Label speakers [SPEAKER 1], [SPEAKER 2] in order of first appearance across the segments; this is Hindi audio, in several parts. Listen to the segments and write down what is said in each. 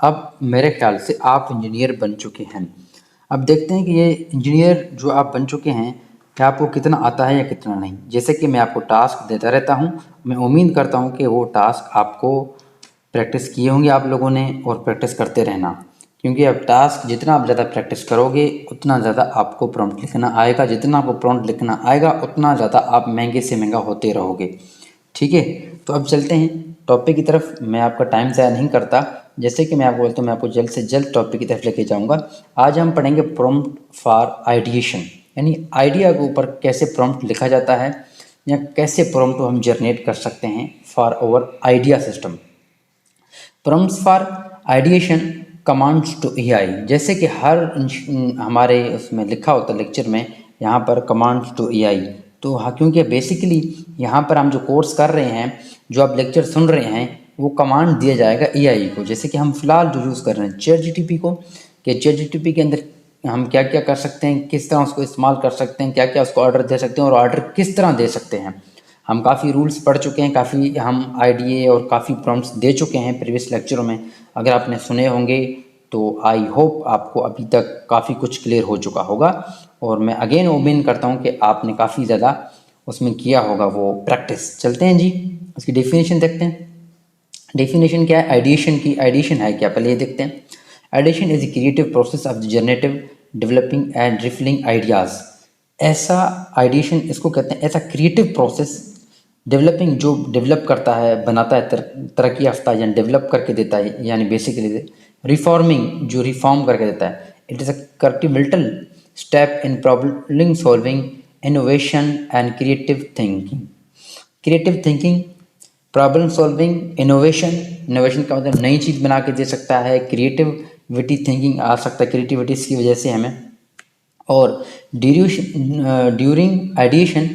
[SPEAKER 1] अब मेरे ख्याल से आप इंजीनियर बन चुके हैं। अब देखते हैं कि ये इंजीनियर जो आप बन चुके हैं, क्या आपको कितना आता है या कितना नहीं। जैसे कि मैं आपको टास्क देता रहता हूँ, मैं उम्मीद करता हूँ कि वो टास्क आपको प्रैक्टिस किए होंगे आप लोगों ने, और प्रैक्टिस करते रहना, क्योंकि अब टास्क जितना आप ज़्यादा प्रैक्टिस करोगे उतना ज़्यादा आपको प्रॉम्प्ट लिखना आएगा, जितना आपको प्रॉम्प्ट लिखना आएगा उतना ज़्यादा आप महंगे से महंगा होते रहोगे। ठीक है, तो अब चलते हैं टॉपिक की तरफ। मैं आपका टाइम ज़ाया नहीं करता, जैसे कि मैं आपको बोलता हूँ, मैं आपको जल्द से जल्द टॉपिक की तरफ लेके जाऊँगा। आज हम पढ़ेंगे प्रॉम्प्ट फॉर आइडिएशन, यानी आइडिया के ऊपर कैसे प्रॉम्प्ट लिखा जाता है या कैसे प्रॉम्प्ट को हम जनरेट कर सकते हैं for our idea system. Prompts for ideation commands to AI, जैसे कि हमारे उसमें लिखा होता है लेक्चर में, यहाँ पर कमांड्स टू एआई। तो हाँ, क्योंकि बेसिकली यहाँ पर हम जो कोर्स कर रहे हैं, जो आप लेक्चर सुन रहे हैं, वो कमांड दिया जाएगा एआई को। जैसे कि हम फिलहाल जो यूज़ कर रहे हैं चैट जीटीपी को, कि चैट जीटीपी के अंदर हम क्या क्या कर सकते हैं, किस तरह उसको इस्तेमाल कर सकते हैं, क्या क्या उसको ऑर्डर दे सकते हैं और ऑर्डर किस तरह दे सकते हैं। हम काफ़ी रूल्स पढ़ चुके हैं, काफ़ी हम आईडीए और काफ़ी प्रॉम्प्ट्स दे चुके हैं प्रीवियस लेक्चरों में। अगर आपने सुने होंगे तो आई होप आपको अभी तक काफ़ी कुछ क्लियर हो चुका होगा, और मैं अगेन उम्मीद करता हूँ कि आपने काफ़ी ज़्यादा उसमें किया होगा वो प्रैक्टिस। चलते हैं जी, उसकी डेफिनेशन देखते हैं। डेफिनेशन क्या है आइडिएशन की? आइडिएशन है क्या, पहले ये देखते हैं। Ideation is a creative process of generative developing and refilling ideas. ऐसा आइडिएशन इसको कहते हैं, ऐसा क्रिएटिव प्रोसेस डेवलपिंग, जो डेवलप करता है, बनाता है, तरक्की याफ्ता या डेवलप करके देता है, यानी बेसिकली रिफॉर्मिंग, जो रिफॉर्म करके देता है। It is a cultivated step in problem solving, innovation and creative thinking. Creative thinking, problem solving, innovation. Innovation का मतलब नई चीज़ बना के दे सकता है। क्रिएटिविटी थिंकिंग आ सकता है, क्रिएटिविटी की वजह से हमें। और ड्यूरिंग आइडिएशन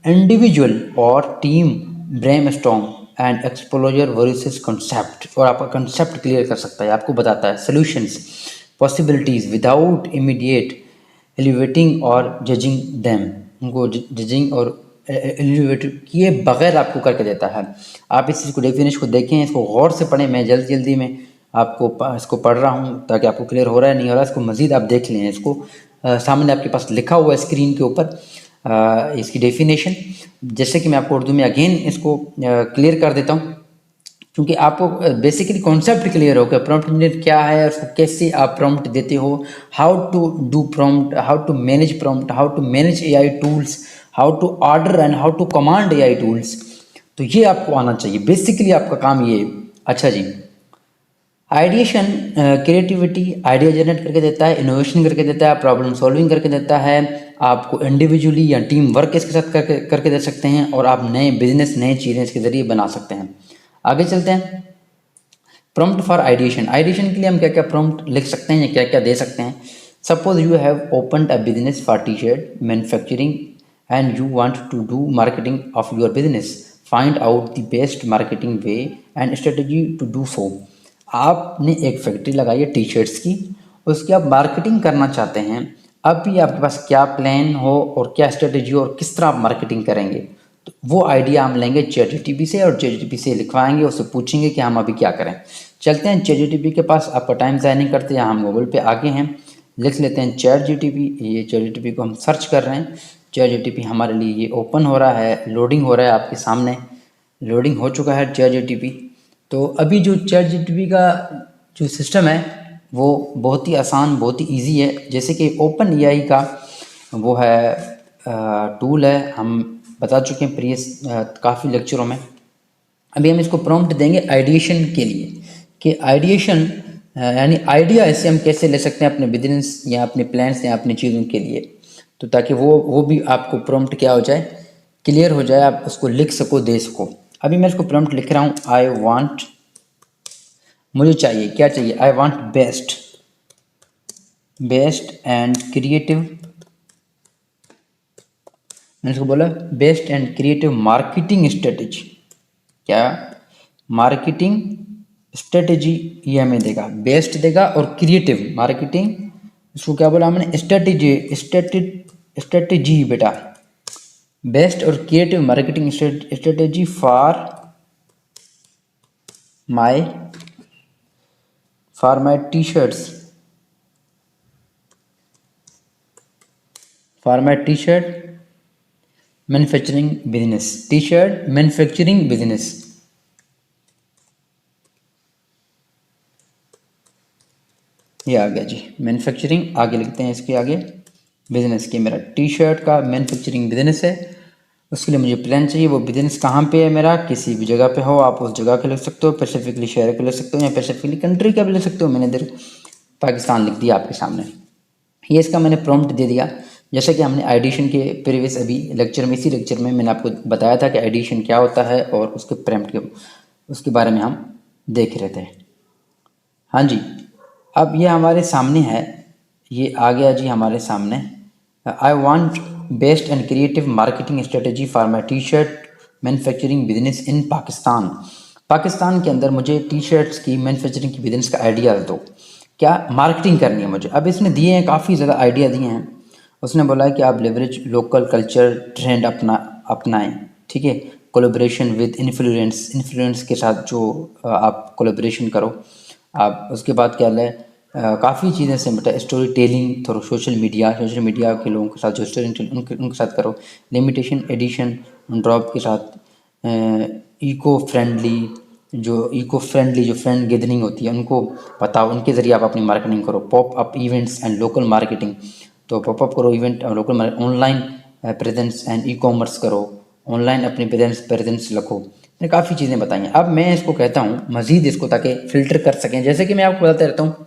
[SPEAKER 1] इंडिविजुअल और team brainstorm and एक्सप्लोजर versus concept, और आपका कंसेप्ट क्लियर कर सकता है, आपको बताता है solutions, possibilities without immediate elevating और जजिंग दैम। उनको जजिंग और एलिवेट किए बगैर आपको करके देता है। आप इस चीज़ को, डेफिनेशन को देखें, इसको गौर से पढ़ें। मैं जल्दी जल्दी में आपको इसको पढ़ रहा हूँ ताकि आपको क्लियर हो रहा है नहीं हो रहा है, इसको मज़ीद आप देख लें। इसको सामने आपके पास लिखा हुआ है स्क्रीन के ऊपर इसकी डेफिनेशन। जैसे कि मैं आपको उर्दू में अगेन इसको क्लियर कर देता हूँ, क्योंकि आपको बेसिकली कॉन्सेप्ट क्लियर हो गया प्रॉम्प्ट इंजीनियर क्या है, उसको कैसे आप प्रॉम्प्ट देते हो, how to do prompt, how to manage prompt, how to manage AI tools, how to order and how to command AI tools. तो ये आपको आना चाहिए, बेसिकली आपका काम ये है। अच्छा जी, आइडिएशन क्रिएटिविटी, आइडिया जनरेट करके देता है, इनोवेशन करके देता है, प्रॉब्लम सॉल्विंग करके देता है, आपको इंडिविजुअली या टीम वर्क इसके साथ करके दे सकते हैं, और आप नए बिजनेस, नए चीज़ें इसके ज़रिए बना सकते हैं। आगे चलते हैं। प्रॉम्प्ट फॉर आइडिएशन, आइडिएशन के लिए हम क्या क्या प्रॉम्प्ट लिख सकते हैं या क्या क्या दे सकते हैं। Suppose you have opened a business for T shirt manufacturing and you want to do marketing of your business, find out the best marketing way and strategy to do so. आपने एक फैक्ट्री लगाई है टी शर्ट्स की, उसकी आप मार्केटिंग करना चाहते हैं। अब भी आपके पास क्या प्लान हो और क्या स्ट्रेटजी हो और किस तरह आप मार्केटिंग करेंगे, तो वो आइडिया हम लेंगे चैट जीटीपी से, और चैट जीटीपी से लिखवाएंगे, उससे पूछेंगे कि हम अभी क्या करें। चलते हैं चैट जीटीपी के पास, आपका टाइम ज़ाया नहीं करते, यहाँ हम गूगल पे आगे हैं, लिख लेते हैं चैट जीटीपी। ये चैट जीटीपी को हम सर्च कर रहे हैं। चैट जीटीपी हमारे लिए ये ओपन हो रहा है, लोडिंग हो रहा है आपके सामने, लोडिंग हो चुका है चैट जीटीपी। तो अभी जो चैट जीटीपी का जो सिस्टम है वो बहुत ही आसान, बहुत ही ईजी है। जैसे कि ओपन एआई का वो है टूल है, हम बता चुके हैं प्रीवियस काफ़ी लेक्चरों में। अभी हम इसको प्रॉम्प्ट देंगे आइडिएशन के लिए, कि आइडिएशन यानी आइडिया ऐसे हम कैसे ले सकते हैं अपने बिजनेस या अपने प्लान्स या अपनी चीज़ों के लिए, तो ताकि वो भी आपको प्रॉम्प्ट क्या हो जाए, क्लियर हो जाए, आप उसको लिख सको, दे सको। अभी मैं इसको प्रॉम्प्ट लिख रहा हूँ, आई वांट, मुझे चाहिए, क्या चाहिए, I want best, best and creative, मैंने इसको बोला best and creative marketing strategy. क्या मार्केटिंग स्ट्रेटेजी ये हमें देगा, बेस्ट देगा, और क्रिएटिव मार्केटिंग, इसको क्या बोला हमने, स्ट्रेटेजी बेटा, बेस्ट और creative marketing strategy for my for my T shirts, for my T shirt manufacturing business, T shirt manufacturing business. ये आ गया जी मैन्युफैक्चरिंग, आगे लिखते हैं इसके आगे बिजनेस की। मेरा टी शर्ट का मैन्युफैक्चरिंग बिजनेस है, उसके लिए मुझे प्लान चाहिए। वो बिजनेस कहाँ पे है मेरा, किसी भी जगह पे हो, आप उस जगह का लिख सकते हो, स्पेसिफिकली शहर का लिख सकते हो या स्पेसिफिकली कंट्री का भी लिख सकते हो। मैंने इधर पाकिस्तान लिख दिया आपके सामने। ये इसका मैंने प्रॉम्प्ट दे दिया। जैसे कि हमने एडिशन के प्रीवियस अभी लेक्चर में, इसी लेक्चर में मैंने आपको बताया था कि एडिशन क्या होता है और उसके प्रॉम्प्ट के उसके बारे में हम देख रहे थे। हाँ जी, अब ये हमारे सामने है, ये आ गया जी हमारे सामने। I want best and creative marketing strategy for my T shirt manufacturing business in Pakistan. Pakistan के अंदर मुझे टी शर्ट्स की मैन्युफैक्चरिंग की बिजनेस का आइडिया दो, क्या मार्केटिंग करनी है मुझे। अब इसने दिए हैं, काफ़ी ज़्यादा आइडिया दिए हैं। उसने बोला है कि आप लेवरेज लोकल कल्चर ट्रेंड अपनाएं, ठीक है। कोलेब्रेशन विद इन्फ्लुएंस के साथ जो आप कोलेब्रेशन करो। आप उसके बाद क्या है, काफ़ी चीज़ें से मतलब story telling through social media के लोगों के साथ जो स्टोरी उनके साथ करो। लिमिटेशन एडिशन ड्रॉप के साथ इको फ्रेंडली जो फ्रेंड गैदरिंग होती है उनको बताओ, उनके ज़रिए आप अपनी मार्केटिंग करो। Pop up events and local marketing, तो पॉप अप करो इवेंट और local online presence and e commerce करो, ऑनलाइन अपनी प्रेजेंस रखो। मैंने काफ़ी चीज़ें बताई हैं। अब मैं इसको कहता हूँ मज़ीद इसको, ताकि फ़िल्टर कर सकें। जैसे कि मैं आपको बताता रहता हूँ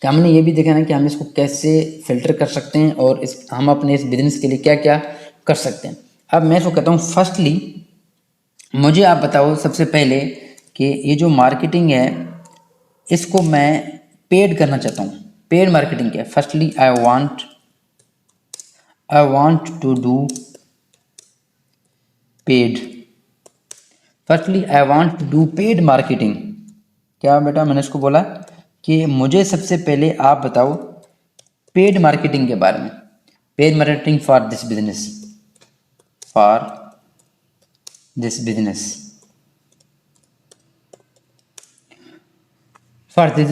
[SPEAKER 1] कि हमने ये भी देखा ना कि हम इसको कैसे फ़िल्टर कर सकते हैं और हम अपने इस बिज़नेस के लिए क्या क्या कर सकते हैं। अब मैं इसको कहता हूँ फर्स्टली, मुझे आप बताओ सबसे पहले कि ये जो मार्केटिंग है इसको मैं पेड करना चाहता हूँ। पेड मार्केटिंग क्या है? Firstly I want to do paid, firstly I want to do paid marketing. क्या बेटा, मैंने इसको बोला कि मुझे सबसे पहले आप बताओ पेड मार्केटिंग के बारे में। Paid marketing for this business for this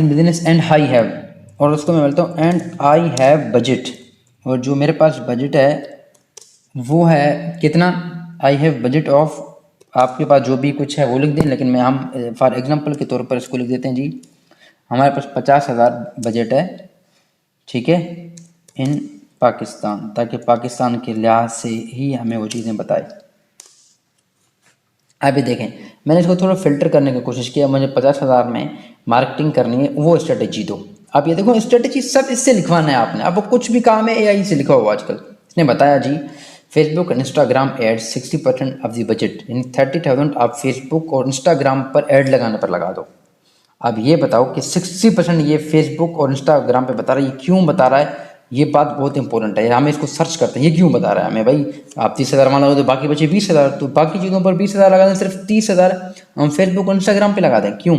[SPEAKER 1] business and I have, और उसको मैं बोलता हूँ एंड आई हैव बजट, और जो मेरे पास बजट है वो है कितना, आई हैव बजट ऑफ, आपके पास जो भी कुछ है वो लिख दें, लेकिन हम फॉर एग्जांपल के तौर पर इसको लिख देते हैं जी, हमारे पास 50,000 बजट है, ठीक है, इन पाकिस्तान, ताकि पाकिस्तान के लिहाज से ही हमें वो चीज़ें बताए। अभी देखें, मैंने इसको थोड़ा फिल्टर करने की कोशिश किया। मुझे 50,000 में मार्केटिंग करनी है, वो स्ट्रेटेजी दो। आप ये देखो स्ट्रेटेजी सब इससे लिखवाना है आपने। अब कुछ भी काम है एआई से लिखा हुआ आजकल। इसने बताया जी Facebook and Instagram ads 60% of the budget, यानी 30,000 आप फेसबुक और इंस्टाग्राम पर ऐड लगाने पर लगा दो। अब ये बताओ कि 60% ये फेसबुक और इंस्टाग्राम पे बता रहा है, ये क्यों बता रहा है? ये बात बहुत इंपॉर्टेंट है, हमें इसको सर्च करते हैं ये क्यों बता रहा है हमें। भाई आप 30,000 मान लो तो बाकी बचे 20,000, तो बाकी चीज़ों पर 20,000 लगा दें, सिर्फ 30,000 हम फेसबुक और इंस्टाग्राम पे लगा दें, क्यों?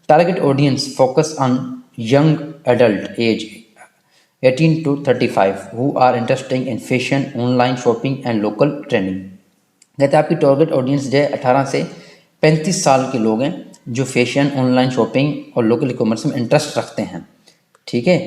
[SPEAKER 1] Target audience focus on young adult age 18 to 35 who are interesting in fashion, online shopping and local trending. कहते हैं आपकी टारगेट ऑडियंस जो है 18 से 35 साल के लोग हैं जो फैशन, ऑनलाइन शॉपिंग और लोकल ई कॉमर्स में इंटरेस्ट रखते हैं, ठीक है।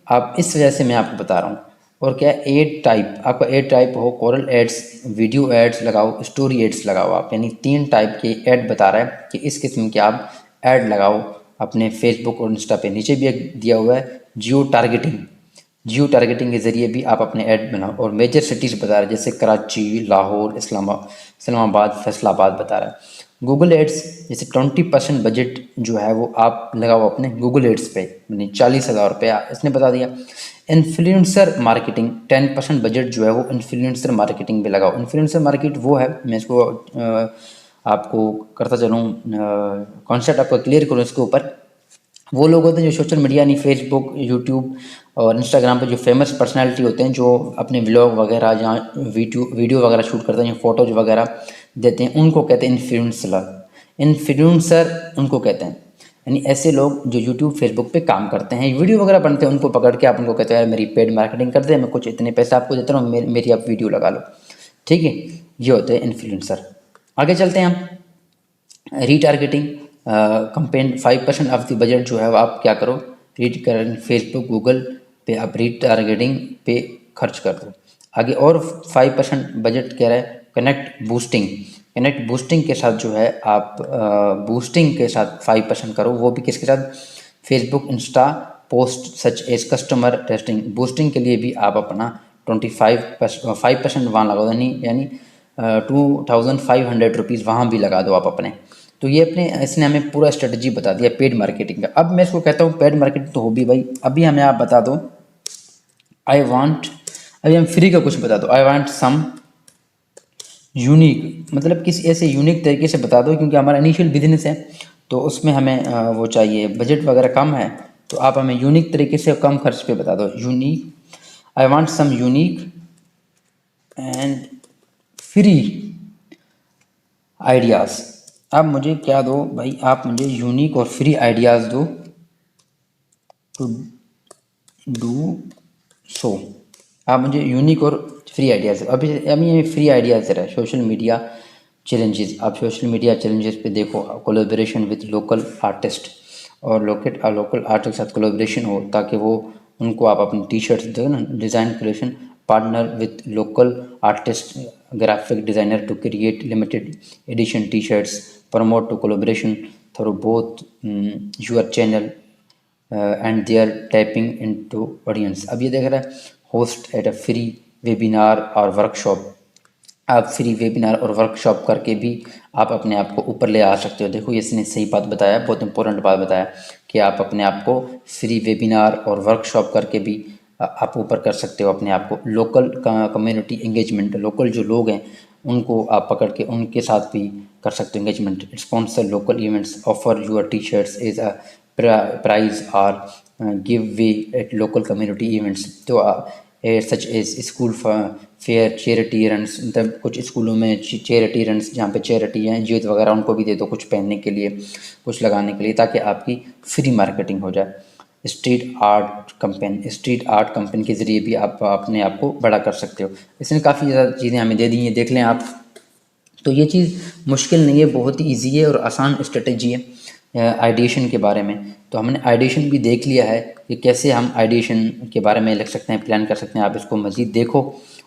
[SPEAKER 1] आप इस वजह से मैं आपको बता रहा हूँ। और क्या एड टाइप, आपका एड टाइप हो कॉरल एड्स, वीडियो एड्स लगाओ, स्टोरी एड्स लगाओ आप, यानी 3 टाइप के ऐड बता रहा है कि इस किस्म के आप ऐड लगाओ अपने फेसबुक और इंस्टा पे। नीचे भी एक दिया हुआ है जियो टारगेटिंग के ज़रिए भी आप अपने ऐड बनाओ। और मेजर सिटीज़ बता रहा है जैसे कराची, लाहौर, इस्लामाबाद, फैसलाबाद बता रहा है। गूगल एड्स जैसे 20% बजट जो है वो आप लगाओ अपने गूगल एड्स पे, यानी 40,000 रुपया इसने बता दिया। इन्फ्लुएंसर मार्केटिंग 10% बजट जो है वो इन्फ्लुएंसर मार्केटिंग पे लगाओ। इन्फ्लुएंसर मार्केट वो है, मैं इसको आपको करता चलूँ, कॉन्सेप्ट आपको क्लियर करूँ इसके ऊपर। वो लोग होते हैं जो सोशल मीडिया यानी फेसबुक, यूट्यूब और इंस्टाग्राम पे जो फेमस पर्सनालिटी होते हैं, जो अपने व्लॉग वगैरह या वीडियो वगैरह शूट करते हैं या फोटोज वगैरह देते हैं, उनको कहते हैं इन्फ्लुएंसर उनको कहते हैं। यानी ऐसे लोग जो यूट्यूब फेसबुक पे काम करते हैं, वीडियो वगैरह बनते हैं, उनको पकड़ के आप उनको कहते हैं मेरी पेड मार्केटिंग कर दे, मैं कुछ इतने पैसे आपको देता हूँ, मेरी आप वीडियो लगा लो, ठीक है। ये होते हैं इन्फ्लुएंसर। आगे चलते हैं हम retargeting. Campaign 5% of the budget जो है वो आप क्या करो, रीड कर फेसबुक गूगल पे आप रीड टारगेटिंग पे खर्च कर दो। आगे और 5% बजट कह रहा है कनेक्ट बूस्टिंग के साथ जो है आप बूस्टिंग के साथ 5% करो, वो भी किसके साथ, Facebook Insta post such as customer testing. Boosting के लिए भी आप अपना 5% वहाँ लगा दो, यानी 2500 रुपीज़ वहाँ भी लगा दो आप अपने। तो ये अपने इसने हमें पूरा स्ट्रेटजी बता दिया पेड मार्केटिंग का। अब मैं इसको कहता हूँ पेड मार्केटिंग तो होगी भाई, अभी हमें आप बता दो आई वांट, अभी हम फ्री का कुछ बता दो, आई वांट सम यूनिक, मतलब किसी ऐसे यूनिक तरीके से बता दो, क्योंकि हमारा इनिशियल बिजनेस है तो उसमें हमें वो चाहिए, बजट वगैरह कम है, तो आप हमें यूनिक तरीके से कम खर्च पे बता दो। Unique, I want some unique and free ideas. आप मुझे क्या दो भाई, आप मुझे यूनिक और फ्री आइडियाज़ दो टू डू सो। आप मुझे यूनिक और फ्री आइडियाज़, अभी अभी ये फ्री आइडियाज़ दे रहा है। सोशल मीडिया चैलेंजेस, आप सोशल मीडिया चैलेंजेस पे देखो, कोलैबोरेशन विद लोकल आर्टिस्ट, और लोकल आर्टिस्ट के साथ कोलैबोरेशन हो ताकि वो उनको आप अपनी टी शर्ट्स दो ना, design creation, partner with local artist graphic designer to create limited edition T shirts, promote to collaboration through both your channel and they are tapping into audience. अब ये देख रहा है, host at a free webinar और वर्कशॉप, आप फ्री वेबिनार और वर्कशॉप करके भी आप अपने आप को ऊपर ले आ सकते हो। देखो इसने सही बात बताया, बहुत इंपॉर्टेंट बात बताया कि आप अपने आप को फ्री वेबिनार और वर्कशॉप करके भी आप ऊपर कर सकते हो अपने आप को। लोकल कम्युनिटी एंगेजमेंट, लोकल जो लोग हैं उनको आप पकड़ के उनके साथ भी कर सकते हो engagement. Sponsor local events, offer your T shirts is a prize और give away at local community events. तो such as school fair, charity runs, मतलब कुछ स्कूलों में चैरिटी रन्स जहाँ पे चैरिटी हैं यूथ वगैरह, उनको भी दे दो कुछ पहनने के लिए, कुछ लगाने के लिए, ताकि आपकी फ्री मार्केटिंग हो जाए। स्ट्रीट आर्ट कंपेन के ज़रिए भी आप अपने आप को बड़ा कर सकते हो। इसने काफ़ी ज़्यादा चीज़ें हमें दे दी हैं, देख लें आप। तो ये चीज़ मुश्किल नहीं है, बहुत ही ईजी है और आसान स्ट्रेटेजी है आइडिएशन के बारे में। तो हमने आइडिएशन भी देख लिया है कि कैसे हम आइडिएशन के बारे में लिख सकते हैं, प्लान कर सकते हैं। आप इसको मज़ीद देखो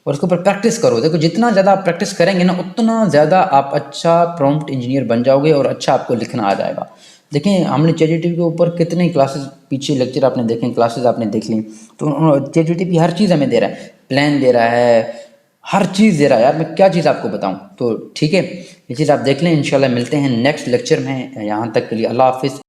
[SPEAKER 1] और उसके ऊपर प्रैक्टिस करो। देखो जितना ज़्यादा आप प्रैक्टिस करेंगे ना, उतना ज़्यादा आप अच्छा प्रॉम्प्ट इंजीनियर बन जाओगे और अच्छा आपको लिखना आ जाएगा। देखें हमने चैटजीपीटी के ऊपर कितने क्लासेस, पीछे लेक्चर आपने देखे, क्लासेस आपने देख ली, तो चैटजीपीटी हर चीज़ हमें दे रहा है, प्लान दे रहा है, हर चीज़ दे रहा है यार। मैं क्या चीज़ आपको बताऊं। तो ठीक है, ये चीज़ आप देख लें। इंशाल्लाह मिलते हैं नेक्स्ट लेक्चर में। यहाँ तक के लिए अल्लाह हाफिज़।